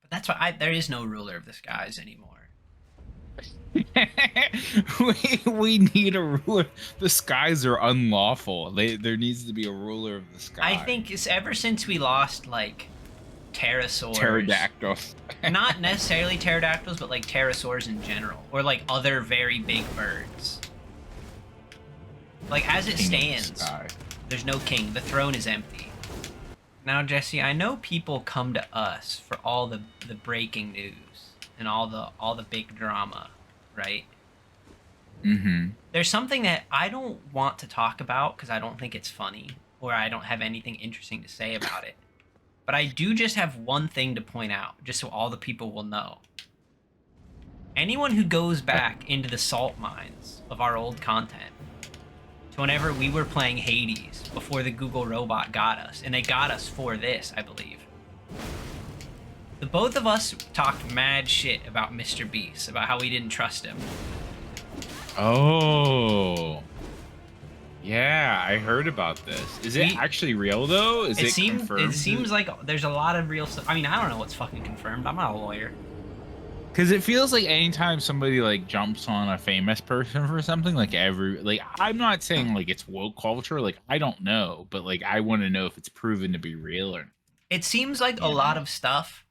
That's why there is no ruler of the skies anymore. we need a ruler. The skies are unlawful. There needs to be a ruler of the I sky. think it's ever since we lost like pterosaurs, Pterodactyls. not necessarily pterodactyls, but like pterosaurs in general, or like other very big birds. Like as it stands, there's no king. The throne is empty. Now, Jesse, I know people come to us for all the breaking news and all the big drama, right? Mm-hmm. There's something that I don't want to talk about because I don't think it's funny or I don't have anything interesting to say about it. But I do just have one thing to point out, just so all the people will know. Anyone who goes back into the salt mines of our old content to whenever we were playing Hades before the Google robot got us, and they got us for this, I believe. The both of us talked mad shit about Mr. Beast, about how we didn't trust him. Oh. Yeah, I heard about this. Is it actually real though? Is it confirmed? It seems like there's a lot of real stuff. I mean, I don't know what's fucking confirmed. I'm not a lawyer. Because it feels like anytime somebody like jumps on a famous person for something, like I'm not saying like it's woke culture, like I don't know, but like I want to know if it's proven to be real or. It seems like a lot of stuff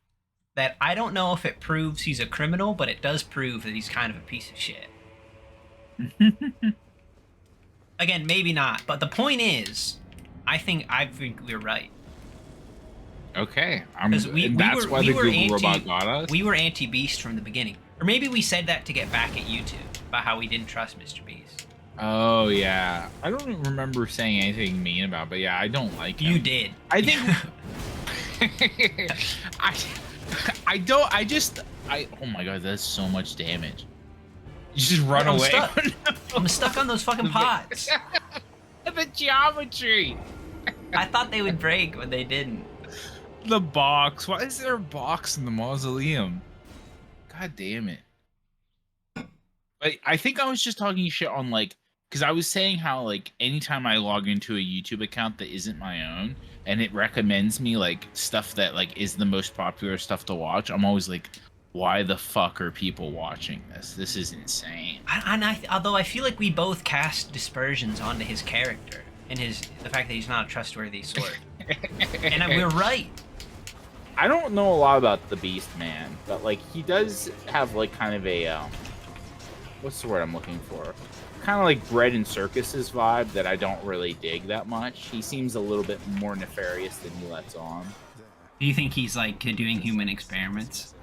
that I don't know if it proves he's a criminal, but it does prove that he's kind of a piece of shit. Again, maybe not, but the point is, I think we're right. Okay, that's why the Google robot got us. We were anti-Beast from the beginning, or maybe we said that to get back at YouTube about how we didn't trust Mr. Beast. Oh yeah, I don't remember saying anything mean about, but yeah, I don't like him. You did. I think. Oh my god, that's so much damage. You just run away. I'm stuck on those fucking pots. The geometry. I thought they would break, but they didn't. The box. Why is there a box in the mausoleum? God damn it. But I think I was just talking shit on like, because I was saying how like anytime I log into a YouTube account that isn't my own and it recommends me like stuff that like is the most popular stuff to watch, I'm always like, why the fuck are people watching this? This is insane. Although I feel like we both cast dispersions onto his character and the fact that he's not a trustworthy sword. And we're right. I don't know a lot about the Beast Man, but like he does have like kind of a what's the word I'm looking for? Kind of like bread and circuses vibe that I don't really dig that much. He seems a little bit more nefarious than he lets on. Do you think he's like doing human experiments?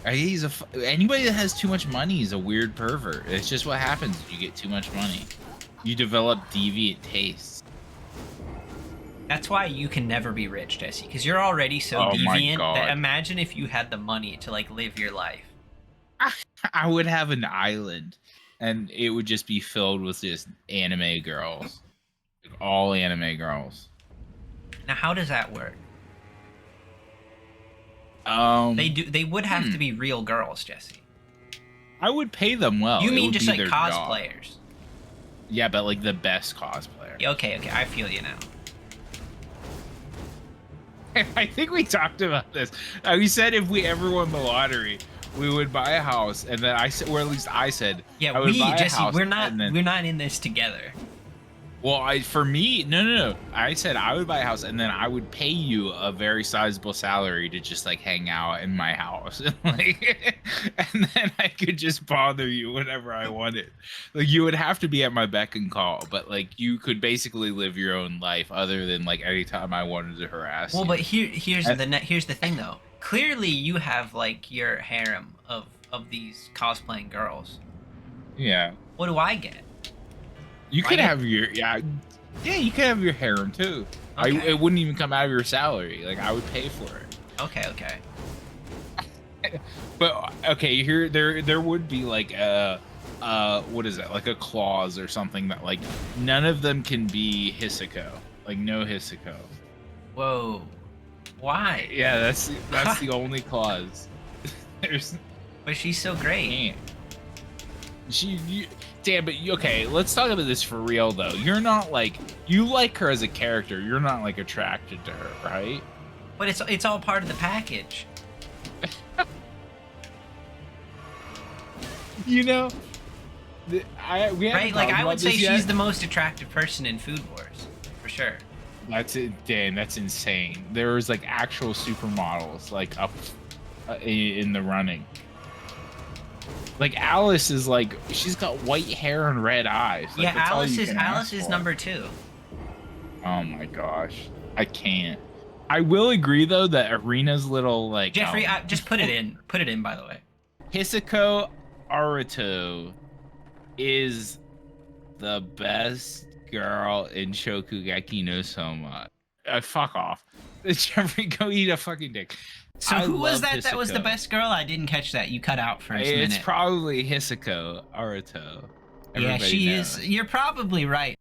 Anybody that has too much money is a weird pervert. It's just what happens if you get too much money. You develop deviant tastes. That's why you can never be rich, Jesse, because you're already so deviant that imagine if you had the money to like live your life. I would have an island and it would just be filled with just anime girls. Like, all anime girls. Now how does that work? They would have to be real girls, Jesse. I would pay them well. You mean just like cosplayers? Job. Yeah, but like the best cosplayer. Okay, I feel you now. I think we talked about this. We said if we ever won the lottery, we would buy a house, and then I said, or at least I said, yeah, Jesse, we're not in this together. Well, for me, no. I said I would buy a house, and then I would pay you a very sizable salary to just like hang out in my house, like, and then I could just bother you whenever I wanted. Like you would have to be at my beck and call, but like you could basically live your own life, other than like anytime I wanted to harass. Well, but here's the thing though. Clearly, you have like your harem of these cosplaying girls. Yeah. What do I get? You could have your you could have your harem too. Okay. It wouldn't even come out of your salary. Like I would pay for it. Okay. But okay, here there would be like what is that? Like a clause or something that like none of them can be Hisako. Like no Hisako. Whoa. Why? Yeah, that's the only clause. But she's so great. Damn, but okay, let's talk about this for real though. You're not like, you like her as a character. You're not like attracted to her, right? But it's all part of the package. You know, we haven't Right? Like, talked I about would say this she's yet. the most attractive person in Food Wars, for sure. That's it, Dan. That's insane. There's like actual supermodels like up in the running. Like Alice is like she's got white hair and red eyes. Like, Yeah, that's all you can Alice ask is for. number 2. Oh my gosh, I can't. I will agree though that Arena's little like Jeffrey, just put it in. Put it in, by the way. Hisako Aruto is the best girl in Shokugeki no Soma. Fuck off. Jeffrey, go eat a fucking dick. So I who was love that? That was the Hisako. best girl. I didn't catch that. You cut out for a minute. It's probably Hisako Aruto. Yeah, Everybody she knows. is. You're probably right.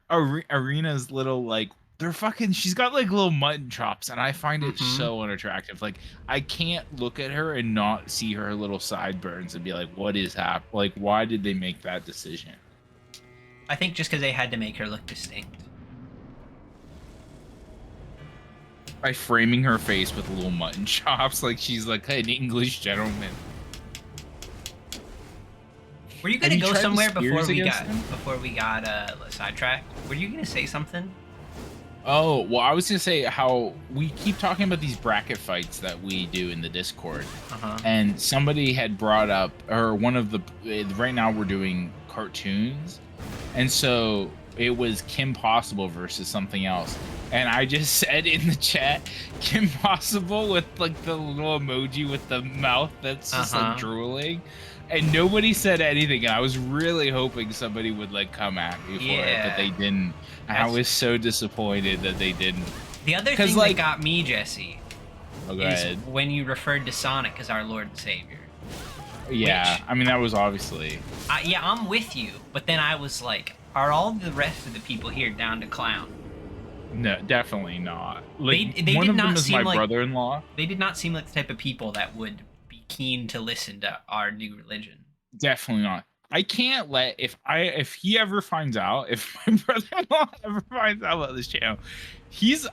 Arena's little like they're fucking. She's got like little mutton chops, and I find it so unattractive. Like I can't look at her and not see her little sideburns and be like, "What is happening? Like, why did they make that decision?" I think just because they had to make her look distinct. By framing her face with little mutton chops, like she's like an English gentleman. Were you Have gonna you go tried the somewhere spears against them? before we got sidetracked? Were you gonna say something? Oh, well, I was gonna say how we keep talking about these bracket fights that we do in the Discord, and somebody had brought up, or one of the, right now we're doing cartoons, and so it was Kim Possible versus something else, and I just said in the chat, Kim Possible with like the little emoji with the mouth that's just like drooling. And nobody said anything, and I was really hoping somebody would like come at me for it, but they didn't. And I was so disappointed that they didn't. The other thing like, that got me, Jesse, is when you referred to Sonic as our Lord and Savior. Yeah, Which, I mean that was obviously. Yeah, I'm with you, but then I was like, are all the rest of the people here down to clown? No, definitely not. Like they one did of them not is seem my like, brother-in-law. They did not seem like the type of people that would be keen to listen to our new religion. Definitely not. I can't let if he ever finds out, if my brother-in-law ever finds out about this channel,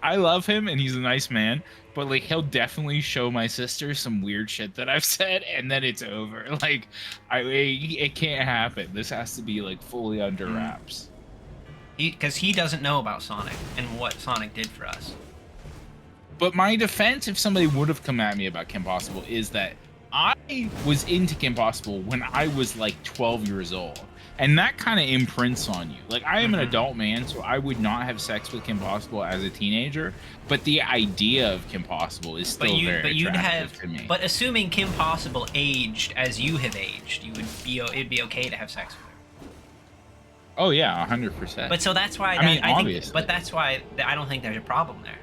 I love him and he's a nice man, but like he'll definitely show my sister some weird shit that I've said and then it's over. Like it can't happen. This has to be like fully under wraps. Because he doesn't know about Sonic and what Sonic did for us. But my defense, if somebody would have come at me about Kim Possible, is that I was into Kim Possible when I was like 12 years old. And that kind of imprints on you. Like, I am an adult man, so I would not have sex with Kim Possible as a teenager. But the idea of Kim Possible is still very attractive to me. But assuming Kim Possible aged as you have aged, it'd be okay to have sex with her. Oh yeah, 100%. But so that's why obviously. But that's why I don't think there's a problem there.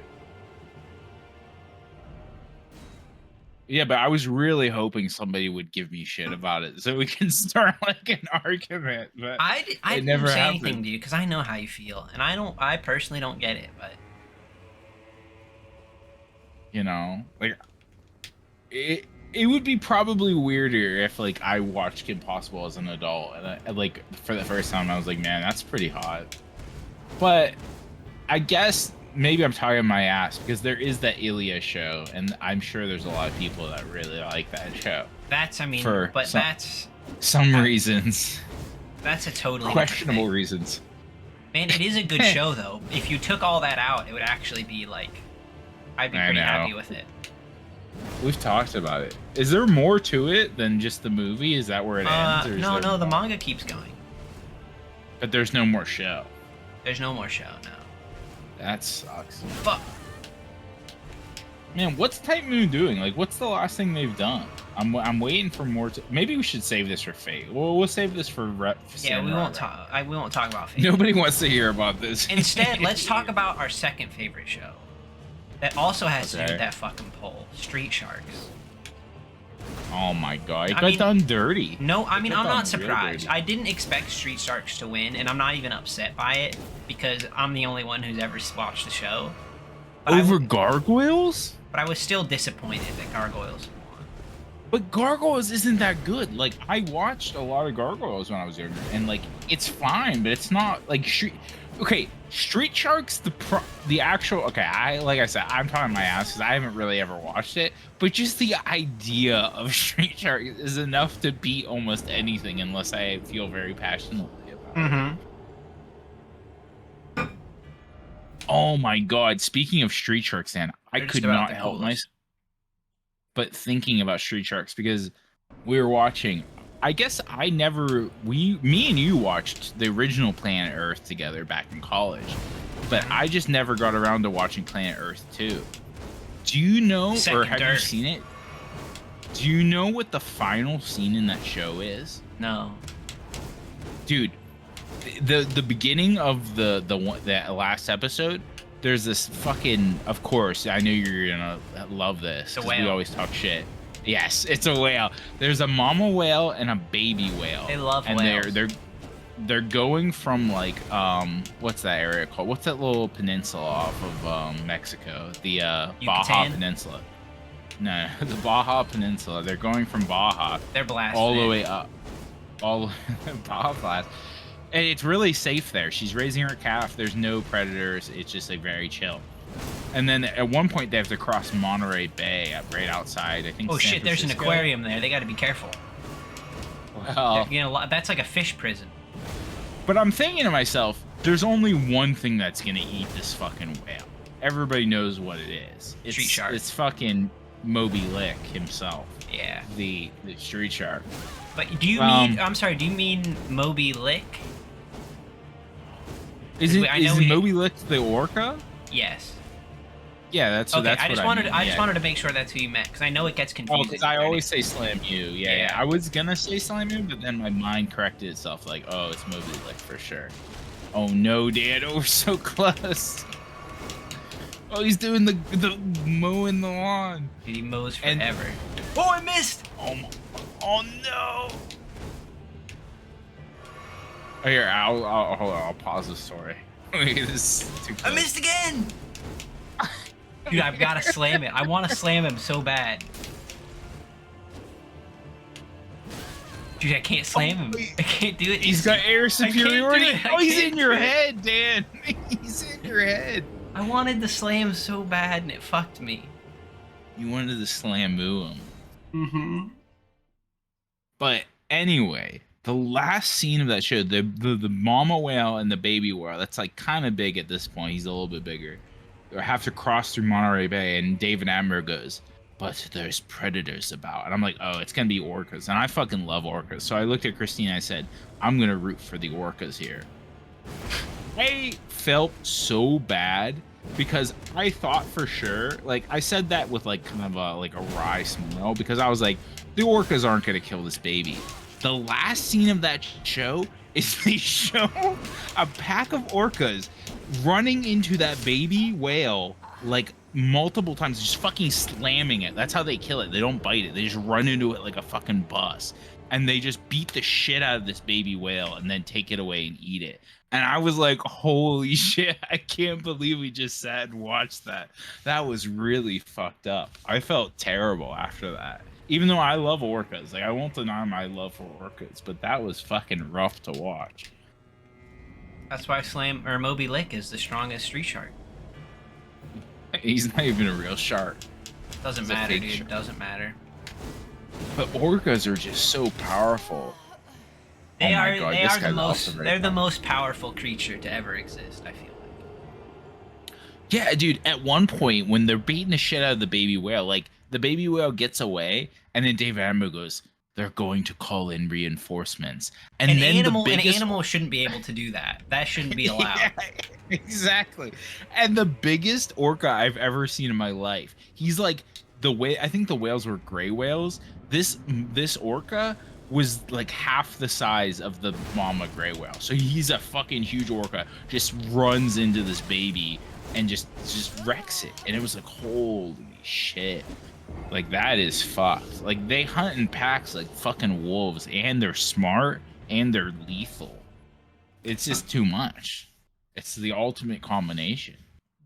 Yeah, but I was really hoping somebody would give me shit about it so we can start like an argument. But I didn't never say happened. anything to you because I know how you feel, and I personally don't get it, but you know, like it would be probably weirder if like I watched Kim Possible as an adult and I, like for the first time I was like, man, that's pretty hot. But I guess maybe I'm talking my ass because there is that Ilya show, and I'm sure there's a lot of people that really like that show. That's some reasons. That's a totally questionable reasons. Man, it is a good show though. If you took all that out, it would actually be like, I'd be pretty happy with it. We've talked about it. Is there more to it than just the movie? Is that where it ends? Or no, the manga keeps going. But there's no more show. There's no more show, no. That sucks. Fuck. Man, what's Type Moon doing? Like, what's the last thing they've done? I'm waiting for more. Maybe we should save this for Fate. We'll save this for Yeah, we won't talk. We won't talk about Fate. Nobody wants to hear about this. Instead, let's talk about our second favorite show. That also has to do with that fucking poll, Street Sharks. Oh my god, it got done dirty. No, I mean, I'm not surprised. I didn't expect Street Sharks to win, and I'm not even upset by it because I'm the only one who's ever watched the show. But over Gargoyles? But I was still disappointed that Gargoyles won. But Gargoyles isn't that good. Like, I watched a lot of Gargoyles when I was younger, and like, it's fine, but it's not like Okay, Street Sharks, the actual. Okay, like I said, I'm talking my ass because I haven't really ever watched it. But just the idea of Street Shark is enough to beat almost anything, unless I feel very passionately about it. Mm-hmm. Oh my god! Speaking of Street Sharks, Dan, I They're just could about not to help cool us. myself but thinking about Street Sharks because we were watching. I guess me and you watched the original Planet Earth together back in college, but I just never got around to watching Planet Earth 2. Do you know, or have you seen it? Do you know what the final scene in that show is? No. Dude, the beginning of that last episode, there's this fucking, of course, I know you're gonna love this because we always talk shit. Yes, it's a whale. There's a mama whale and a baby whale. They love and whales. they're going from like what's that area called? What's that little peninsula off of Mexico? The Baja Peninsula. No, the Baja Peninsula. They're going from Baja. They're blasted all the way up. All Baja Blast. And it's really safe there. She's raising her calf. There's no predators. It's just like very chill. And then at one point they have to cross Monterey Bay right outside. I think. Oh San shit! There's an Francisco. aquarium there. They got to be careful. Well, you know, that's like a fish prison. But I'm thinking to myself, there's only one thing that's gonna eat this fucking whale. Everybody knows what it is. It's Street shark. It's fucking Moby Lick himself. Yeah. The street shark. But do you mean? I'm sorry. Do you mean Moby Lick? Is Moby Lick the orca? Yes. Yeah, that's okay. That's I just what wanted. mean. I just wanted to make sure that's who you meant because I know it gets confusing. Because I always say Slam U. Yeah. I was gonna say Slam U, but then my mind corrected itself. Like, oh, it's Moby Lick for sure. Oh no, Dan! Oh, we're so close. Oh, he's doing the mowing the lawn. Dude, he mows forever. Oh, I missed! Oh no! Oh, here, hold on. I'll pause the story. This is too close. I missed again! Dude, I've got to slam it. I want to slam him so bad. Dude, I can't slam him. I can't do it. He's got air superiority. Oh, he's in your it. head, Dan. He's in your head. I wanted to slam so bad and it fucked me. You wanted to slam-moo him. Mm-hmm. But anyway, the last scene of that show, the mama whale and the baby whale, that's like kind of big at this point. He's a little bit bigger. They have to cross through Monterey Bay, and David Attenborough goes, but there's predators about. And I'm like, oh, it's going to be orcas. And I fucking love orcas. So I looked at Christine and I said, I'm going to root for the orcas here. I felt so bad because I thought for sure, like I said that with like kind of a wry smile because I was like, the orcas aren't going to kill this baby. The last scene of that show is they show a pack of orcas running into that baby whale like multiple times, just fucking slamming it. That's how they kill it. They don't bite it. They just run into it like a fucking bus. And they just beat the shit out of this baby whale and then take it away and eat it. And I was like, holy shit, I can't believe we just sat and watched that. That was really fucked up. I felt terrible after that. Even though I love orcas. Like, I won't deny my love for orcas, but that was fucking rough to watch. That's why Moby Lick is the strongest street shark. He's not even a real shark. Doesn't matter, dude. Doesn't matter. But orcas are just so powerful. They are the most. They're the most powerful creature to ever exist. I feel like. Yeah, dude. At one point, when they're beating the shit out of the baby whale, like the baby whale gets away, and then David Attenborough goes, "They're going to call in reinforcements." And an then an animal shouldn't be able to do that. That shouldn't be allowed. Yeah, exactly. And the biggest orca I've ever seen in my life. He's like I think the whales were gray whales. This orca was like half the size of the mama gray whale. So he's a fucking huge orca, just runs into this baby and just wrecks it. And it was like, holy shit. Like, that is fucked. Like, they hunt in packs like fucking wolves, and they're smart and they're lethal. It's just too much. It's the ultimate combination.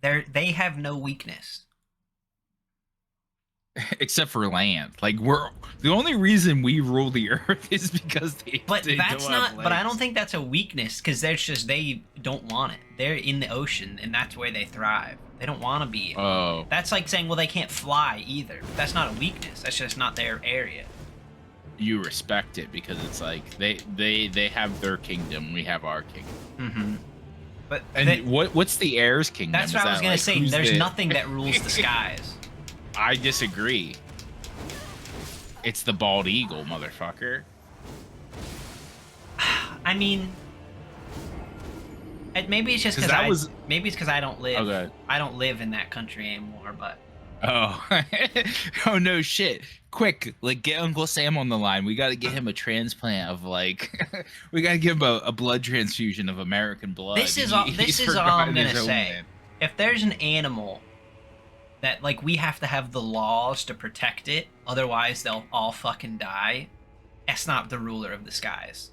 They have no weakness. except for land. Like we're the only reason we rule the earth is because But they that's don't have not. But I don't legs. think that's a weakness because there's just they don't want it. They're in the ocean and that's where they thrive. They don't want to be. Oh, That's like saying, well, they can't fly either. That's not a weakness. That's just not their area. you respect it because it's like they have their kingdom, we have our kingdom. Mm-hmm. But And what's the heirs kingdom? that's Is what I was that, gonna like, say. who's There's the- nothing that rules the skies. I disagree. It's the bald eagle, motherfucker. I mean, maybe it's just 'Cause because that maybe it's because I don't live. Okay. I don't live in that country anymore. But Oh, oh no shit! Quick, like get Uncle Sam on the line. We got to get him a transplant of like, we got to give him a blood transfusion of American blood. this is all. He's This is all forgotten I'm his gonna say. homeland. If there's an animal that like we have to have the laws to protect it, otherwise they'll all fucking die. That's not the ruler of the skies.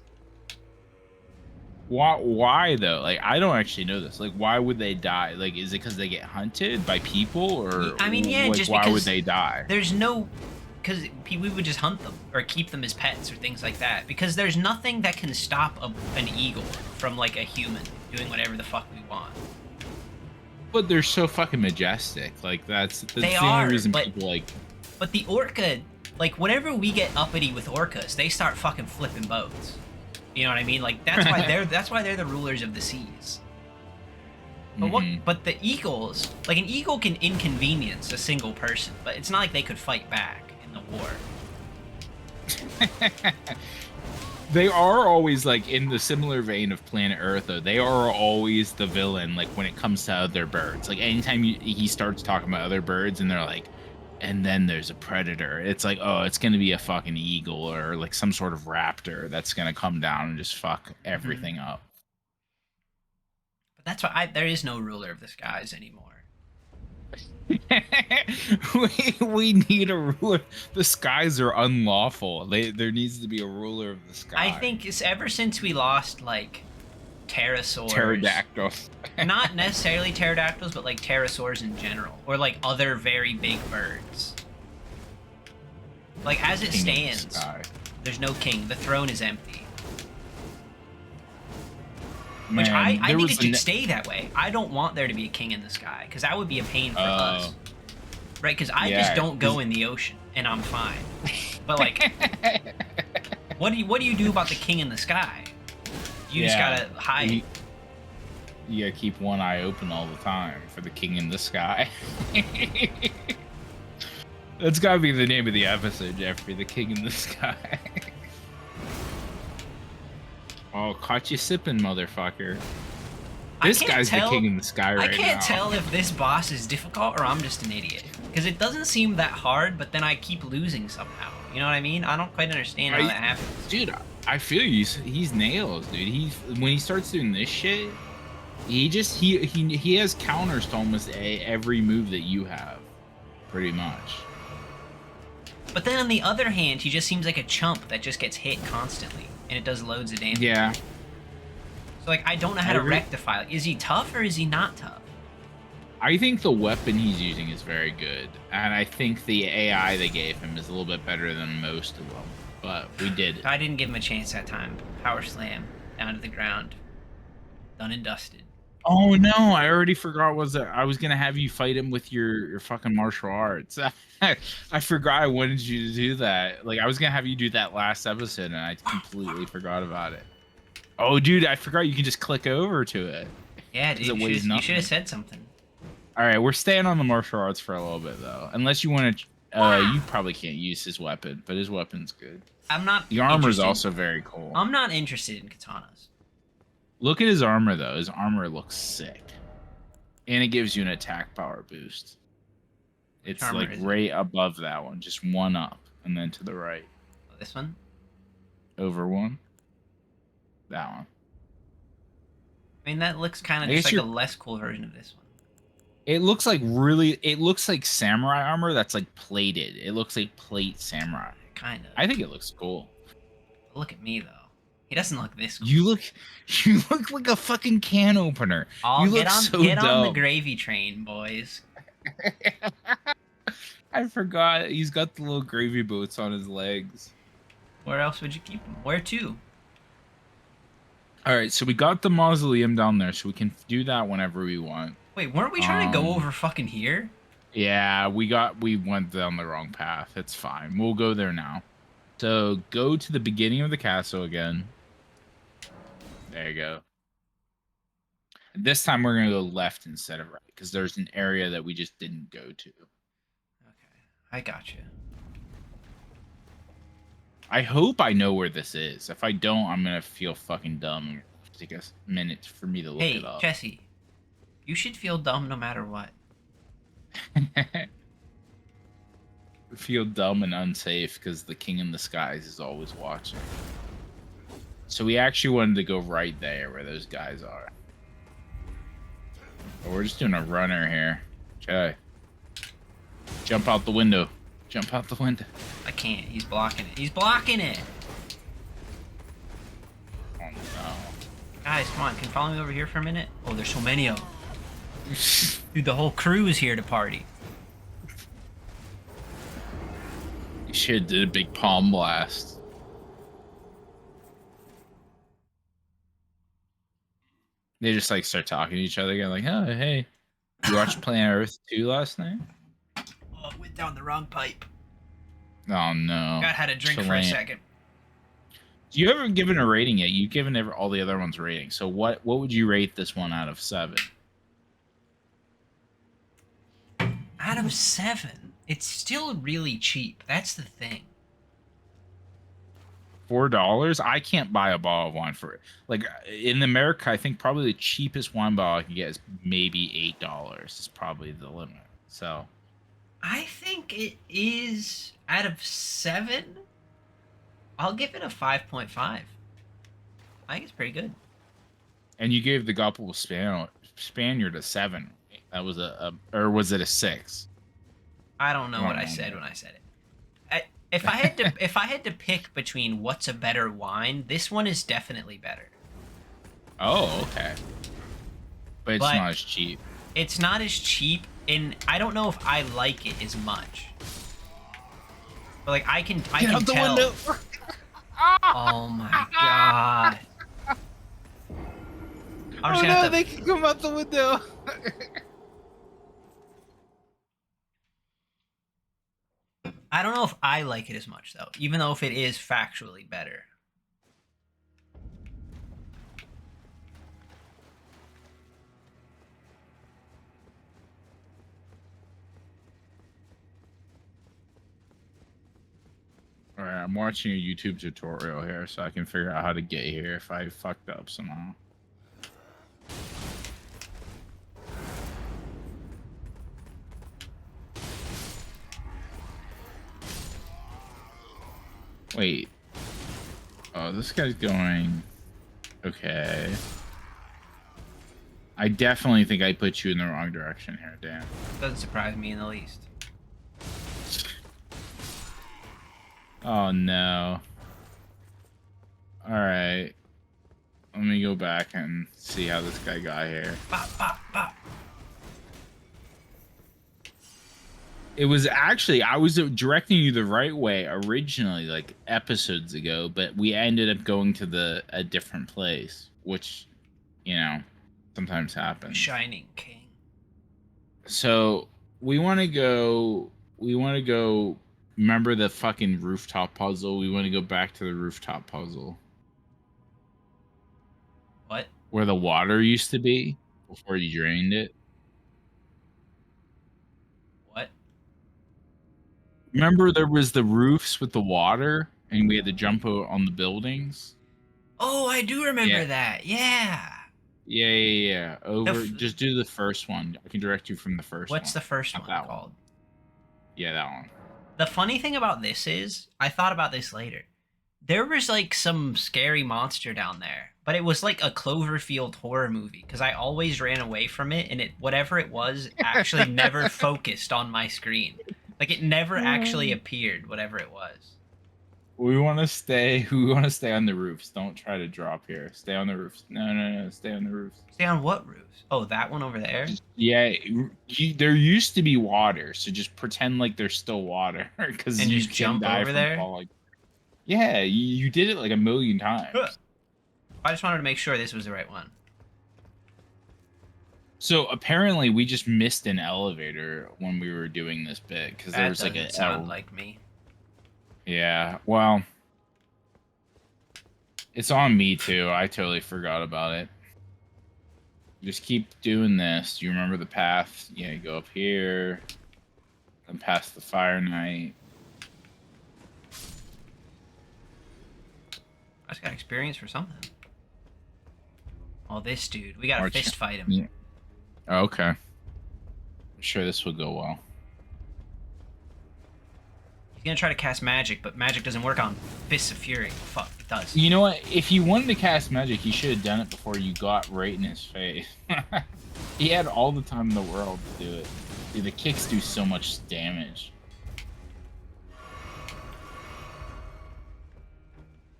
Why though? Like I don't actually know this. Like why would they die? Like is it because they get hunted by people or? I mean, yeah, like, just why because would they die? There's no, because we would just hunt them or keep them as pets or things like that. Because there's nothing that can stop an eagle from like a human doing whatever the fuck we want. But they're so fucking majestic. Like that's They the are, only reason but- people like. But the orca, like whenever we get uppity with orcas, they start fucking flipping boats. You know what I mean? Like that's why they're the rulers of the seas. But Mhm. But the eagles, like an eagle can inconvenience a single person, but it's not like they could fight back in the war. They are always like in the similar vein of Planet Earth, though. They are always the villain, like when it comes to other birds. Like anytime he starts talking about other birds, and they're like, and then there's a predator. It's like, oh, it's gonna be a fucking eagle or like some sort of raptor that's gonna come down and just fuck everything up. But that's why there is no ruler of the skies anymore. we need a ruler. The skies are unlawful. There needs to be a ruler of the sky. I think it's ever since we lost like pterosaurs, Pterodactyls. not necessarily pterodactyls, but like pterosaurs in general, or like other very big birds. Like as it King of the stands, sky. there's no king. The throne is empty. Which Man, I there think was it a should ne- stay that way. I don't want there to be a king in the sky because that would be a pain for us, right? Because I Yeah, just don't go in the ocean and I'm fine. But like, what do you do about the king in the sky? You just Yeah, gotta hide. You gotta keep one eye open all the time for the king in the sky. That's gotta be the name of the episode, Jeffrey. The king in the sky. Oh, caught you sipping, motherfucker. I This can't guy's tell- the king in the sky right I can't now. tell if this boss is difficult or I'm just an idiot. Because it doesn't seem that hard, but then I keep losing somehow. You know what I mean? I don't quite understand how that happens. Dude, I feel you. He's nails, dude. When he starts doing this shit, he has counters to almost every move that you have, pretty much. But then on the other hand, he just seems like a chump that just gets hit constantly, and it does loads of damage. Yeah. So like, I don't know how to rectify. Like, is he tough or is he not tough? I think the weapon he's using is very good, and I think the AI they gave him is a little bit better than most of them. But we did it. I didn't give him a chance that time. Power slam down to the ground, done and dusted. Oh no! I already forgot. I was gonna have you fight him with your fucking martial arts. I forgot I wanted you to do that. Like I was gonna have you do that last episode, and I completely forgot about it. Oh, dude, I forgot you can just click over to it. Yeah, dude, you should have said something. All right, we're staying on the martial arts for a little bit though, unless you want to. You probably can't use his weapon, but his weapon's good. I'm not. The armor's interested. also very cool. I'm not interested in katanas. Look at his armor though. His armor looks sick, and it gives you an attack power boost. It's armor like is it? right above that one, just one up, and then to the right, This one. over one. That one. I mean, that looks kind I of just guess like a you're- less cool version of this one. It looks like really. It looks like samurai armor that's like plated. It looks like plate samurai. Kind of. I think it looks cool. Look at me though. He doesn't look this cool. You look like a fucking can opener. Oh, You get look on, so get on the dumb. gravy train, boys. I forgot. He's got the little gravy boats on his legs. Where else would you keep him? Where to? All right, so we got the mausoleum down there, so we can do that whenever we want. Wait, weren't we trying to go over fucking here? Yeah, we went down the wrong path. It's fine. We'll go there now. So go to the beginning of the castle again. There you go. This time we're gonna go left instead of right because there's an area that we just didn't go to. Okay, I got you. I hope I know where this is. If I don't, I'm gonna feel fucking dumb. It'll take a minute for me to look it up. Hey, Jesse, you should feel dumb no matter what. Feel dumb and unsafe because the king in the skies is always watching. So we actually wanted to go right there where those guys are. But we're just doing a runner here. Okay. Jump out the window. Jump out the window. I can't. He's blocking it. He's blocking it. Oh no. Guys, come on. Can you follow me over here for a minute? Oh, there's so many of them. Dude, the whole crew is here to party. You should have did a big palm blast. They just like start talking to each other again, like, oh, hey. You watched Planet Earth 2 last night? Oh, went down the wrong pipe. Oh no. God had a drink for a second. You haven't given a rating yet. You've given all the other ones ratings. So what would you rate this one out of 7? Out of 7? It's still really cheap. That's the thing. $4? I can't buy a bottle of wine for it. Like in America, I think probably the cheapest wine bottle I can get is maybe $8. It's probably the limit. So I think it is out of 7. I'll give it a 5.5. I think it's pretty good. And you gave the Gobble Spaniard a 7. That was or was it a 6? I don't know what I said when I said it. If I had to pick between what's a better wine, this one is definitely better. Oh, okay. But it's not as cheap. It's not as cheap, and I don't know if I like it as much. But like I can tell. Window. Oh my god. Oh no, they can come out the window. I don't know if I like it as much though, even though if it is factually better. All right, I'm watching a YouTube tutorial here so I can figure out how to get here if I fucked up somehow. Wait. Oh, this guy's going... Okay. I definitely think I put you in the wrong direction here, Dan. Doesn't surprise me in the least. Oh, no. Alright. Let me go back and see how this guy got here. Bop, bop, bop. It was actually, I was directing you the right way originally, like episodes ago, but we ended up going to a different place, which, you know, sometimes happens. Shining King. So we want to go, remember the fucking rooftop puzzle? We want to go back to the rooftop puzzle. What? Where the water used to be before you drained it. Remember there was the roofs with the water and we had to jump on the buildings? Oh, I do remember that. Yeah. Yeah. Just do the first one. I can direct you from the first one. What's the first one called? One. Yeah, that one. The funny thing about this is, I thought about this later. There was like some scary monster down there, but it was like a Cloverfield horror movie because I always ran away from it, and whatever it was actually never focused on my screen. Like, it never actually appeared, whatever it was. We want to stay. We want to stay on the roofs. Don't try to drop here. Stay on the roofs. No, no, no. Stay on the roofs. Stay on what roofs? Oh, that one over there? Yeah, there used to be water, so just pretend like there's still water because And you just can jump die over from there? falling. Yeah, you did it like a million times. I just wanted to make sure this was the right one. So apparently we just missed an elevator when we were doing this bit because there That was like doesn't a sound like me. Yeah, well, it's on me too. I totally forgot about it. Just keep doing this. You remember the path? Yeah, you go up here, then past the Fire Knight. I just got experience for something. Oh, this dude. We gotta March- fist fight him. Yeah. Oh, okay. I'm sure this will go well. He's gonna try to cast magic, but magic doesn't work on Fists of Fury. Fuck, it does. You know what? If you wanted to cast magic, you should have done it before you got right in his face. He had all the time in the world to do it. Dude, the kicks do so much damage.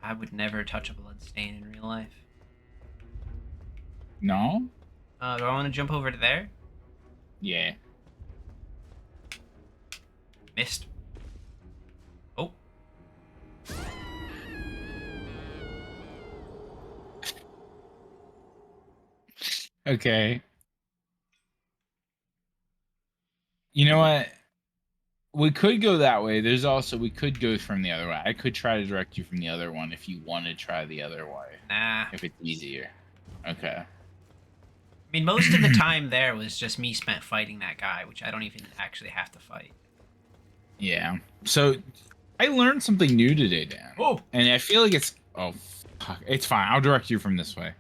I would never touch a blood stain in real life. No? Do I want to jump over to there? Yeah. Missed. Oh. Okay. You know what? We could go that way. There's also, we could go from the other way. I could try to direct you from the other one if you want to try the other way. Nah. If it's easier. Okay. I mean, most of the time there was just me spent fighting that guy, which I don't even actually have to fight. Yeah. So, I learned something new today, Dan. Oh. And I feel like it's, oh, fuck. It's fine. I'll direct you from this way.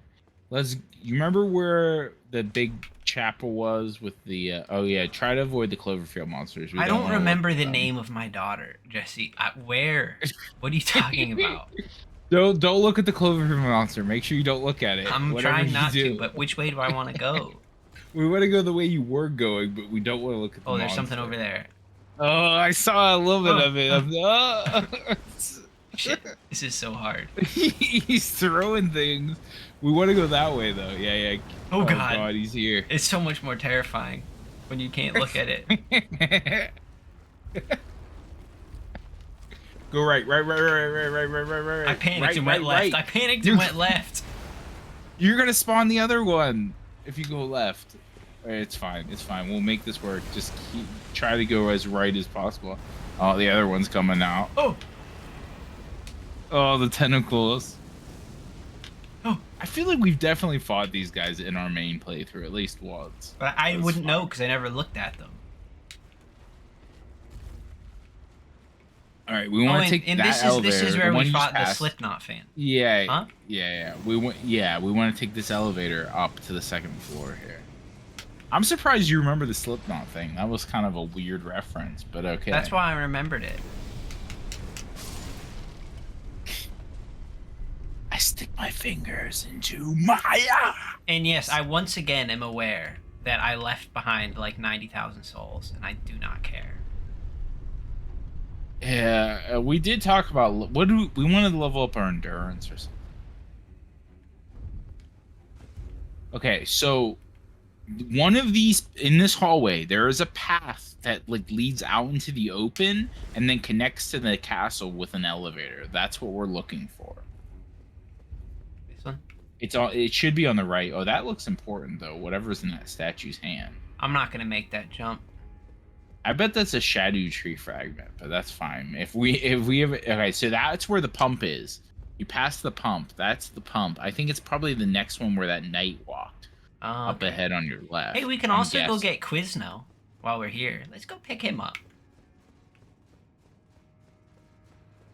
You remember where the big chapel was with the, oh yeah, try to avoid the Cloverfield monsters. I don't remember the name of my daughter, Jesse. Where? What are you talking about? Don't look at the Cloverfield monster. Make sure you don't look at it. I'm Whatever trying you not do. to, but which way do I want to go? We want to go the way you were going, but we don't want to look at the Oh, there's monster. something over there. Oh, I saw a little bit of it. Shit, this is so hard. He's throwing things. We want to go that way, though. Yeah, yeah. Oh, God. He's here. It's so much more terrifying when you can't look at it. Go right. I panicked and went left. I panicked and went left. You're gonna spawn the other one if you go left. It's fine. It's fine. We'll make this work. Just try to go as right as possible. Oh, the other one's coming out. Oh. Oh, the tentacles. Oh. I feel like we've definitely fought these guys in our main playthrough at least once. But I wouldn't know because I never looked at them. All right, we want to take that elevator. This is where the one we you just fought the passed. Slipknot fan. Yeah, Huh? yeah. We want to take this elevator up to the second floor here. I'm surprised you remember the Slipknot thing. That was kind of a weird reference, but okay. That's why I remembered it. I stick my fingers into Maya. And yes, I once again am aware that I left behind like 90,000 souls, and I do not care. Yeah, we did talk about we wanted to level up our endurance or something. Okay, so one of these in this hallway, there is a path that like leads out into the open and then connects to the castle with an elevator. That's what we're looking for. This one? It should be on the right. Oh, that looks important though. Whatever's in that statue's hand. I'm not gonna make that jump. I bet that's a shadow tree fragment, but that's fine. If we have okay, so that's where the pump is. You pass the pump. That's the pump. I think it's probably the next one where that knight walked. Up Okay. ahead on your left. Hey, we can I'm also go guessing. get Quizno while we're here. Let's go pick him up.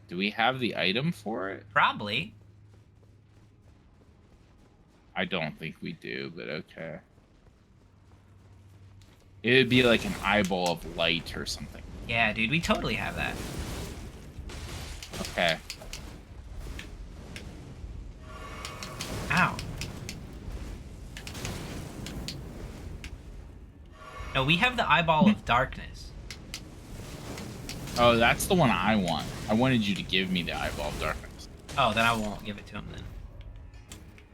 Do we have the item for it? Probably. I don't think we do, but okay. It would be like an eyeball of light or something. Yeah, dude, we totally have that. Okay. Ow. No, we have the eyeball of darkness. Oh, that's the one I want. I wanted you to give me the Eyeball of Darkness. Oh, then I won't give it to him then.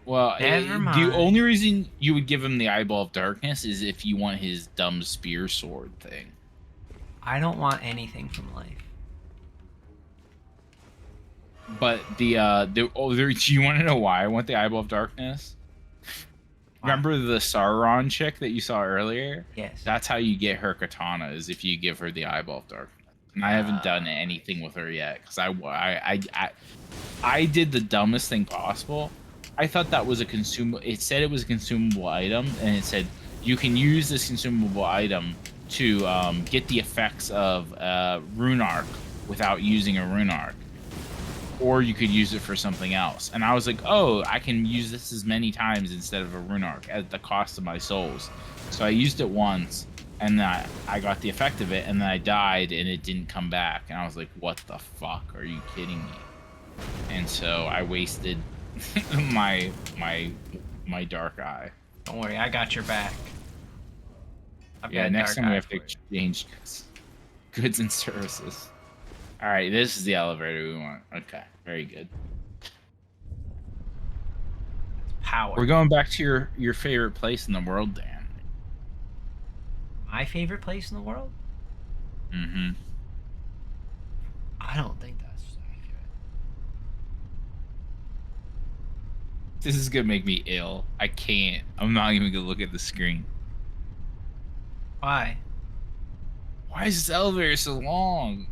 Well, Never the mind. only reason you would give him the Eyeball of Darkness is if you want his dumb spear sword thing. I don't want anything from life. But do you want to know why I want the Eyeball of Darkness? Why? Remember the Sauron chick that you saw earlier? Yes. That's how you get her katana, is if you give her the Eyeball of Darkness. And I haven't done anything with her yet because I did the dumbest thing possible. I thought that was a consumable. It said it was a consumable item, and it said you can use this consumable item to get the effects of Rune Arc without using a Rune Arc, or you could use it for something else. And I was like, oh, I can use this as many times instead of a Rune Arc at the cost of my souls. So I used it once, and then I got the effect of it, and then I died, and it didn't come back. And I was like, what the fuck? Are you kidding me? And so I wasted my dark eye. Don't worry, I got your back. Yeah, next time we have to exchange goods and services. All right, this is the elevator we want. Okay, very good. Power. We're going back to your favorite place in the world, Dan. My favorite place in the world? Mm-hmm. I don't think that's accurate. This is gonna make me ill. I can't. I'm not even gonna look at the screen. Why? Why is this elevator so long?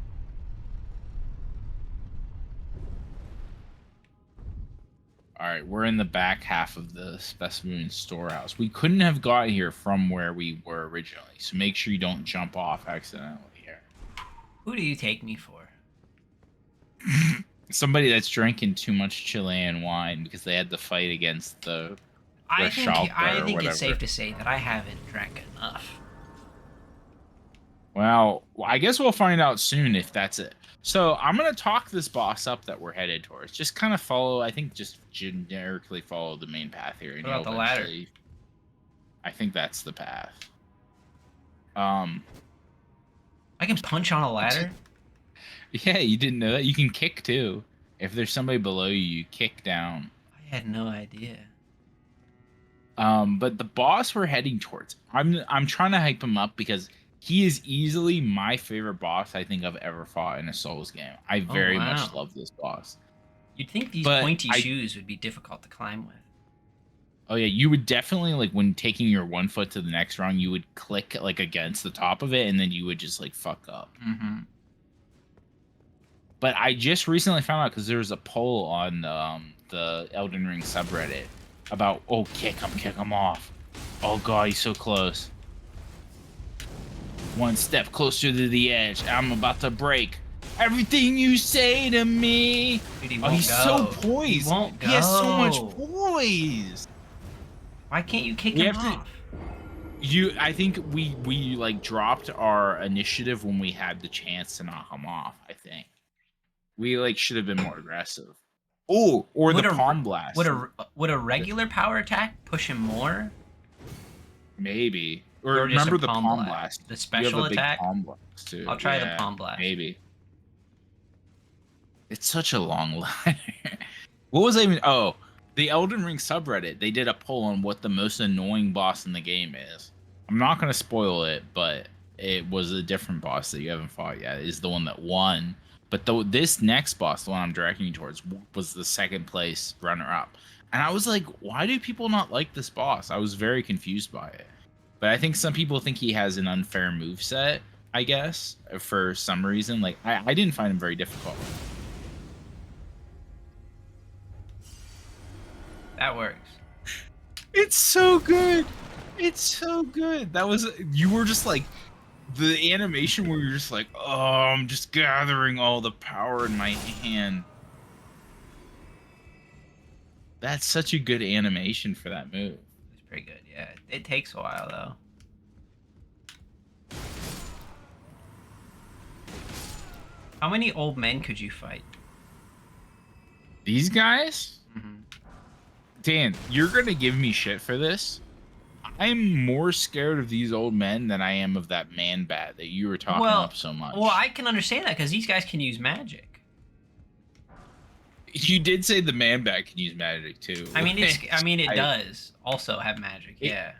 All right, we're in the back half of the specimen storehouse. We couldn't have got here from where we were originally, so make sure you don't jump off accidentally here. Who do you take me for? Somebody that's drinking too much Chilean wine because they had to fight against the I think whatever. it's safe to say that I haven't drank enough. Well, I guess we'll find out soon if that's it. So I'm gonna talk this boss up that we're headed towards. Just kind of follow. I think just generically follow the main path here. And What about the ladder? I think that's the path. I can punch on a ladder? Yeah, you didn't know that. You can kick too. If there's somebody below you, you kick down. I had no idea. But the boss we're heading towards, I'm trying to hype him up because he is easily my favorite boss I think I've ever fought in a Souls game. I very much love this boss. You'd think these pointy shoes would be difficult to climb with. Oh yeah, you would definitely, like, when taking your one foot to the next rung, you would click like against the top of it, and then you would just like fuck up. Mm-hmm. But I just recently found out because there was a poll on the Elden Ring subreddit about, oh, kick him off. Oh god, he's so close. One step closer to the edge. I'm about to break. Everything you say to me. Dude, He's so poised. He won't go. He has so much poise. Why can't you kick him off? I think we like dropped our initiative when we had the chance to knock him off. I think we like should have been more aggressive. Oh, or the palm blast. Would a regular power attack push him more? Maybe. Or remember the palm blast. The special attack. Palm blast too. I'll try the palm blast. Maybe. It's such a long ladder. What was I even? Oh, the Elden Ring subreddit. They did a poll on what the most annoying boss in the game is. I'm not gonna spoil it, but it was a different boss that you haven't fought yet. Is the one that won. But this next boss, the one I'm directing you towards, was the second place runner-up. And I was like, why do people not like this boss? I was very confused by it. But I think some people think he has an unfair moveset, I guess, for some reason. Like, I didn't find him very difficult. That works. It's so good. It's so good. You were just like, the animation where you're just like, oh, I'm just gathering all the power in my hand. That's such a good animation for that move. It's pretty good, yeah. It takes a while, though. How many old men could you fight? These guys? Mm-hmm. Dan, you're going to give me shit for this, I'm more scared of these old men than I am of that man bat that you were talking up so much. Well, I can understand that because these guys can use magic. You did say the man bat can use magic too. I mean, it does also have magic. Yeah.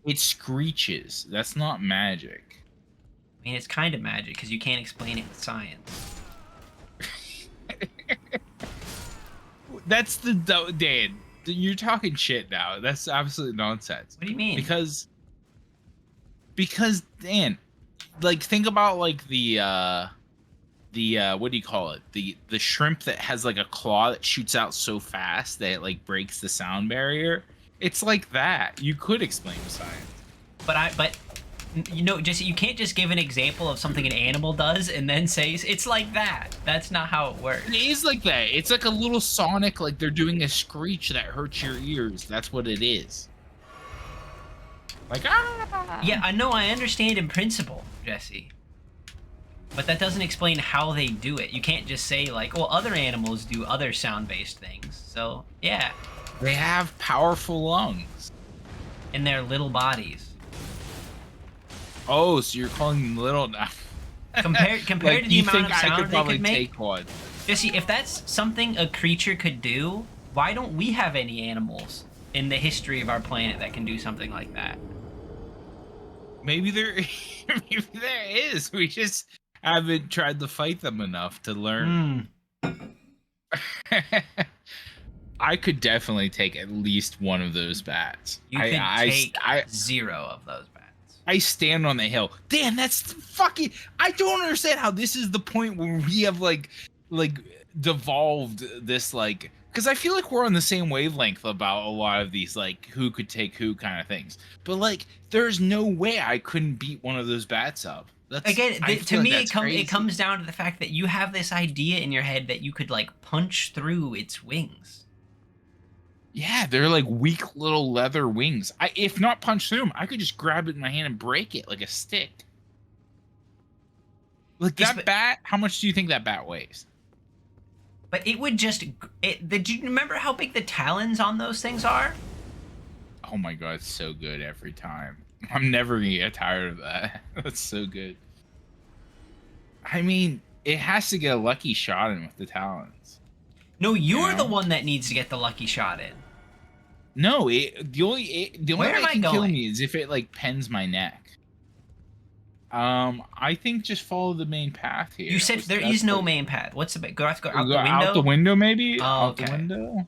It screeches. That's not magic. I mean, it's kind of magic because you can't explain it with science. That's the Dan. You're talking shit now. That's absolute nonsense. What do you mean? Because Dan, like think about like the what do you call it? The shrimp that has like a claw that shoots out so fast that it like breaks the sound barrier. It's like that. You could explain science. But you know, just you can't just give an example of something an animal does and then say it's like that. That's not how it works. It is like that. It's like a little sonic, like they're doing a screech that hurts your ears. That's what it is. Like ah. Yeah, I know. I understand in principle, Jesse. But that doesn't explain how they do it. You can't just say like, well, other animals do other sound-based things. So yeah, they have powerful lungs in their little bodies. Oh, so you're calling them little now? Compared like, to the amount of sound they could make. Take one. Jesse, if that's something a creature could do, why don't we have any animals in the history of our planet that can do something like that? Maybe there is. We just haven't tried to fight them enough to learn. I could definitely take at least one of those bats. You could take 0 of those bats. I stand on the hill. Dan, that's fucking... I don't understand how this is the point where we have, like devolved this, like... Because I feel like we're on the same wavelength about a lot of these, like, who could take who kind of things. But, like, there's no way I couldn't beat one of those bats up. Again, to me, it comes down to the fact that you have this idea in your head that you could, like, punch through its wings. Yeah, they're like weak little leather wings. If not punch through them, I could just grab it in my hand and break it like a stick. Like that bat, how much do you think that bat weighs? But it would just... Did you remember how big the talons on those things are? Oh my god, it's so good every time. I'm never gonna get tired of that. That's so good. I mean, it has to get a lucky shot in with the talons. No, you're the one that needs to get the lucky shot in. No, the only way it can kill me is if it like pens my neck. I think just follow the main path here. You said there is no main path. What's the go? Have to go out the window. Out the window, maybe. Oh, out okay. The window.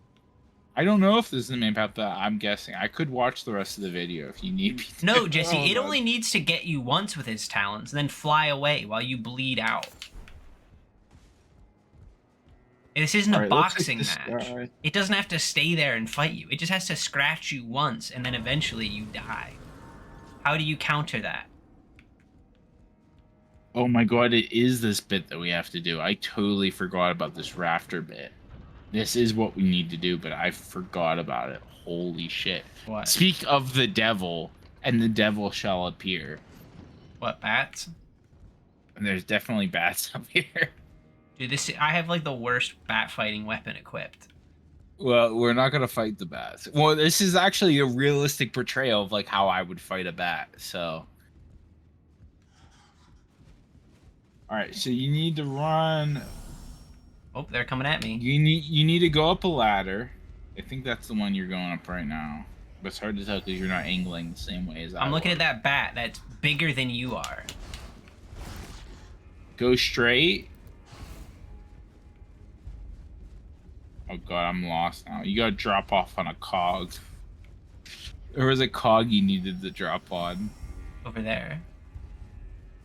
I don't know if this is the main path, but I'm guessing. I could watch the rest of the video if you need me to. No, Jesse, it only needs to get you once with his talons, and then fly away while you bleed out. This isn't a boxing match. It doesn't have to stay there and fight you. It just has to scratch you once, and then eventually you die. How do you counter that? Oh my god, it is this bit that we have to do. I totally forgot about this rafter bit. This is what we need to do, but I forgot about it. Holy shit. What? Speak of the devil, and the devil shall appear. What, bats? And there's definitely bats up here. Dude, I have like the worst bat fighting weapon equipped. Well, we're not gonna fight the bats. Well, this is actually a realistic portrayal of like how I would fight a bat. So, all right. So you need to run. Oh, they're coming at me. You need to go up a ladder. I think that's the one you're going up right now. But it's hard to tell because you're not angling the same way as I'm looking at that bat that's bigger than you are. Go straight. Oh god, I'm lost now. You gotta drop off on a cog. There was a cog you needed to drop on. Over there.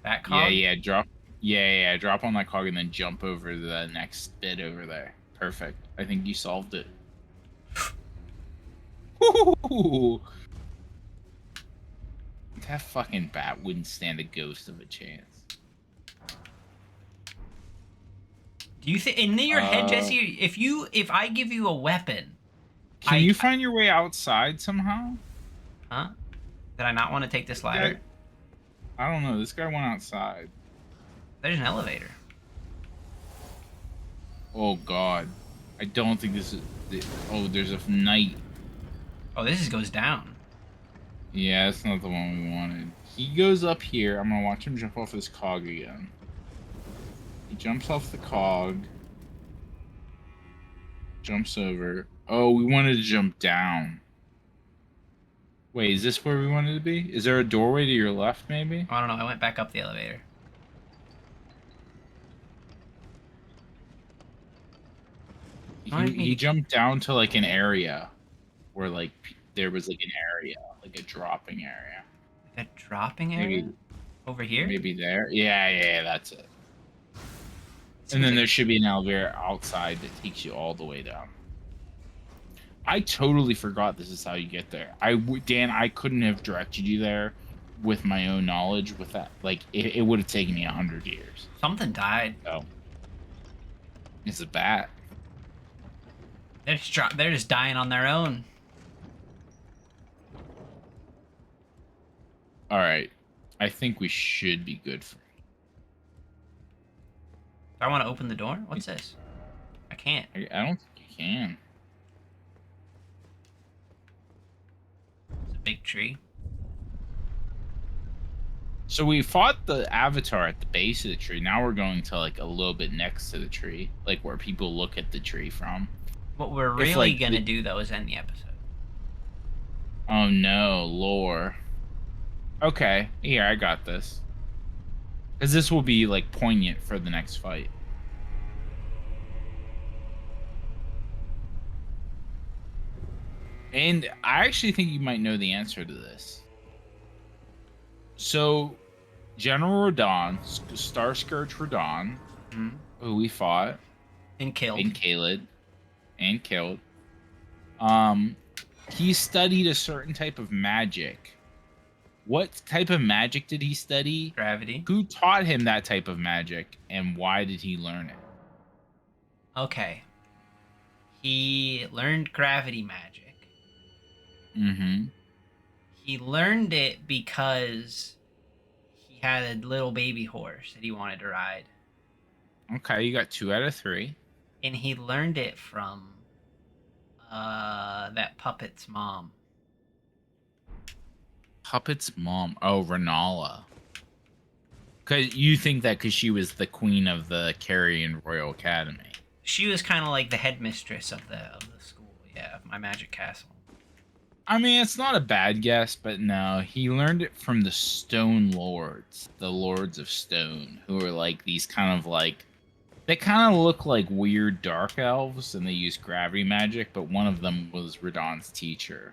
That cog? Yeah, drop. Yeah, drop on that cog and then jump over the next bit over there. Perfect. I think you solved it. That fucking bat wouldn't stand a ghost of a chance. Do you think in your head, Jesse, if I give you a weapon, can you find your way outside somehow? Huh? Did I not want to take this ladder? I don't know. This guy went outside. There's an elevator. Oh god, I don't think this is. Oh, there's a night. Oh, this goes down. Yeah, that's not the one we wanted. He goes up here. I'm gonna watch him jump off his cog again. He jumps off the cog. Jumps over. Oh, we wanted to jump down. Wait, is this where we wanted to be? Is there a doorway to your left, maybe? I don't know. I went back up the elevator. He jumped down to like an area where like there was like an area, like a dropping area. Like a dropping area? Maybe Over here? maybe there. Yeah, that's it. Seems And then like- there should be an elevator outside that takes you all the way down. I totally forgot this is how you get there. Dan, I couldn't have directed you there with my own knowledge. With that, like it would have taken me 100 years. Something died. So it's a bat. They're just dying on their own. All right, I think we should be good for. Do I want to open the door? What's this? I can't. I don't think you can. It's a big tree. So we fought the avatar at the base of the tree. Now we're going to like a little bit next to the tree, like where people look at the tree from. What we're If, really like, gonna do though is end the episode. Oh no, lore. Okay, here, I got this. Because this will be like poignant for the next fight. And I actually think you might know the answer to this. So, General Radon, Star Scourge Radon, Hmm? who we fought, And killed. and killed. He studied a certain type of magic. What type of magic did he study? Gravity. Who taught him that type of magic, and why did he learn it? Okay. He learned gravity magic. Mm-hmm. He learned it because he had a little baby horse that he wanted to ride. Okay, you got 2 out of 3. And he learned it from that puppet's mom. Puppet's mom. Oh, Renala. Cause you think that because she was the queen of the Carrion Royal Academy. She was kind of like the headmistress of the school, yeah, of my magic castle. I mean, it's not a bad guess, but no, he learned it from the Stone Lords, the Lords of Stone, who are like these kind of like, they kind of look like weird dark elves, and they use gravity magic. But one of them was Radon's teacher.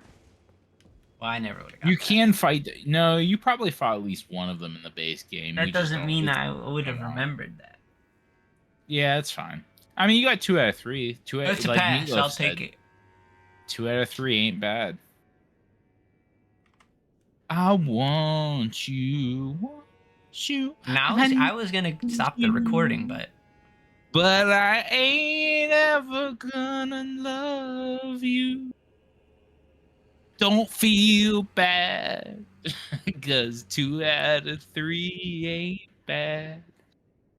Well, I never would have got You that. can fight. No, you probably fought at least one of them in the base game. That We just doesn't don't- mean it's- that I would have remembered that. Yeah, it's fine. I mean, you got 2 out of 3. That's a like pass. Meatloaf I'll said, take it. 2 out of 3 ain't bad. I want you, Now I was gonna stop the recording, but but I ain't ever gonna love you. Don't feel bad, cause 2 out of 3 ain't bad.